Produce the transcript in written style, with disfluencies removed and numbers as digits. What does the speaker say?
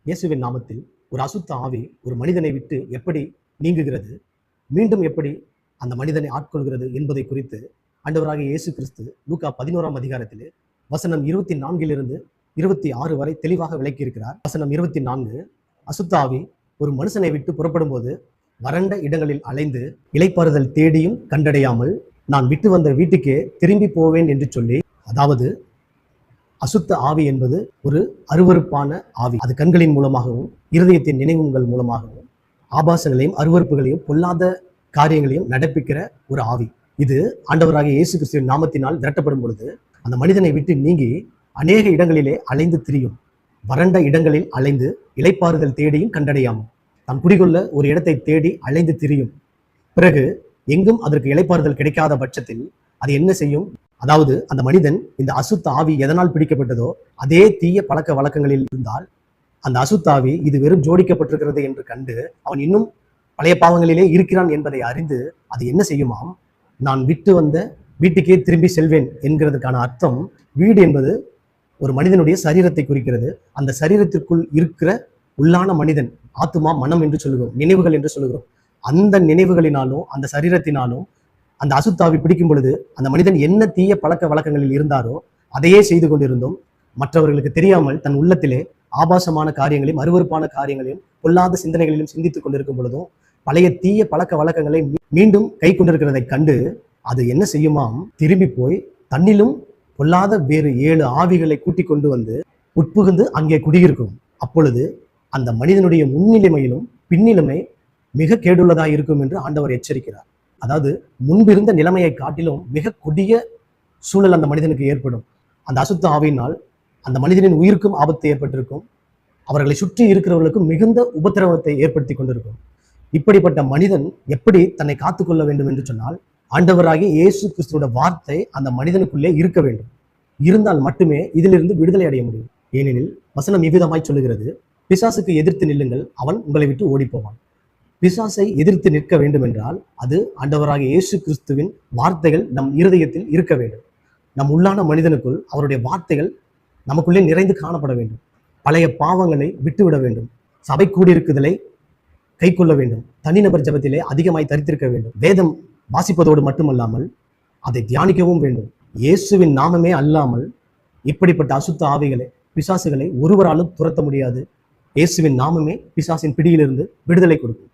இயேசுவின் நாமத்தில் ஒரு அசுத்த ஆவி ஒரு மனிதனை விட்டு எப்படி நீங்குகிறது, மீண்டும் எப்படி அந்த மனிதனை ஆட்கொள்கிறது என்பதை குறித்து ஆண்டவராகிய இயேசு கிறிஸ்து லூக்கா 11ஆம் அதிகாரத்திலே வசனம் 24 26 வரை தெளிவாக விளக்கியிருக்கிறார். வசனம் 24, அசுத்த ஆவி ஒரு மனுஷனை விட்டு புறப்படும் போது வறண்ட இடங்களில் அலைந்து இளைப்பாறுதல் தேடியும் கண்டடையாமல் நான் விட்டு வந்த வீட்டுக்கே திரும்பி போவேன் என்று சொல்லி, அதாவது அசுத்த ஆவி என்பது ஒரு அருவருப்பான ஆவி. அது கண்களின் மூலமாகவும் இருதயத்தின் நினைவுகள் மூலமாகவும் ஆபாசங்களையும் அருவருப்புகளையும் பொல்லாத காரியங்களையும் நடப்பிக்கிற ஒரு ஆவி. இது ஆண்டவராகிய இயேசு கிறிஸ்துவின் நாமத்தினால் விரட்டப்படும் பொழுது அந்த மனிதனை விட்டு நீங்கி அநேக இடங்களிலே அலைந்து திரியும். வறண்ட இடங்களில் அலைந்து இளைப்பாறுதல் தேடியும் கண்டடையாமல் தான் குடிகொள்ள ஒரு இடத்தை தேடி அலைந்து திரியும். பிறகு எங்கும் அதற்கு இளைப்பாறுதல் கிடைக்காத பட்சத்தில் அது என்ன செய்யும்? அதாவது அந்த மனிதன் இந்த அசுத்த ஆவி எதனால் பிடிக்கப்பட்டதோ அதே தீய பழக்க வழக்கங்களில் இருந்தால் அந்த அசுத்த ஆவி இது வெறும் ஜோடிக்கப்பட்டிருக்கிறது என்று கண்டு அவன் இன்னும் பழைய பாவங்களிலே இருக்கிறான் என்பதை அறிந்து அது என்ன செய்யுமாம்? நான் விட்டு வந்த வீட்டுக்கே திரும்பி செல்வேன் என்கிறதுக்கான அர்த்தம், வீடு என்பது ஒரு மனிதனுடைய சரீரத்தை குறிக்கிறது. அந்த சரீரத்திற்குள் இருக்கிற உள்ளான மனிதன், ஆத்துமா, மனம் என்று சொல்லுகிறோம், நினைவுகள் என்று சொல்லுகிறோம். அந்த நினைவுகளினாலும் அந்த சரீரத்தினாலும் அந்த அசுத்தாவி பிடிக்கும் பொழுது அந்த மனிதன் என்ன தீய பழக்க வழக்கங்களில் இருந்தாரோ அதையே செய்து கொண்டிருந்தோம். மற்றவர்களுக்கு தெரியாமல் தன் உள்ளத்திலே ஆபாசமான காரியங்களையும் அருவருப்பான காரியங்களையும் பொல்லாத சிந்தனைகளிலும் சிந்தித்துக் கொண்டிருக்கும் பொழுதும் பழைய தீய பழக்க வழக்கங்களை மீண்டும் கை கொண்டிருக்கிறதை கண்டு அது என்ன செய்யுமாம்? திரும்பி போய் தன்னிலும் பொல்லாத வேறு 7 ஆவிகளை கூட்டிக் கொண்டு வந்து உட்புகுந்து அங்கே குடியிருக்கும். அப்பொழுது அந்த மனிதனுடைய முன்னிலைமையிலும் பின்னிலைமை மிக கேடுள்ளதாக இருக்கும் என்று ஆண்டவர் எச்சரிக்கிறார். அதாவது முன்பிருந்த நிலைமையை காட்டிலும் மிக கொடிய சூழல் அந்த மனிதனுக்கு ஏற்படும். அந்த அசுத்த ஆவியினால் அந்த மனிதனின் உயிருக்கும் ஆபத்து ஏற்பட்டிருக்கும். அவர்களை சுற்றி இருக்கிறவர்களுக்கும் மிகுந்த உபத்திரவத்தை ஏற்படுத்தி கொண்டிருக்கும். இப்படிப்பட்ட மனிதன் எப்படி தன்னை காத்துக்கொள்ள வேண்டும் என்று சொன்னால், ஆண்டவராகிய இயேசு கிறிஸ்துவோட வார்த்தை அந்த மனிதனுக்குள்ளே இருக்க வேண்டும். இருந்தால் மட்டுமே இதிலிருந்து விடுதலை அடைய முடியும். ஏனெனில் வசனம் இவ்விதமாய் சொல்லுகிறது, பிசாசுக்கு எதிர்த்து நில்லுங்கள், அவன் உங்களை விட்டு ஓடி போவான். பிசாசை எதிர்த்து நிற்க வேண்டும் என்றால் அது ஆண்டவராகிய இயேசு கிறிஸ்துவின் வார்த்தைகள் நம் இருதயத்தில் இருக்க வேண்டும். நம் உள்ளான மனிதனுக்குள் அவருடைய வார்த்தைகள் நமக்குள்ளே நிறைந்து காணப்பட வேண்டும். பழைய பாவங்களை விட்டுவிட வேண்டும். சபை கூடியிருக்குதலை கை கொள்ள வேண்டும். தனிநபர் ஜபத்திலே அதிகமாய் தரித்திருக்க வேண்டும். வேதம் வாசிப்பதோடு மட்டுமல்லாமல் அதை தியானிக்கவும் வேண்டும். இயேசுவின் நாமமே அல்லாமல் இப்படிப்பட்ட அசுத்த ஆவிகளை, பிசாசுகளை ஒருவராலும் துரத்த முடியாது. இயேசுவின் நாமமே பிசாசின் பிடியிலிருந்து விடுதலை கொடுக்கும்.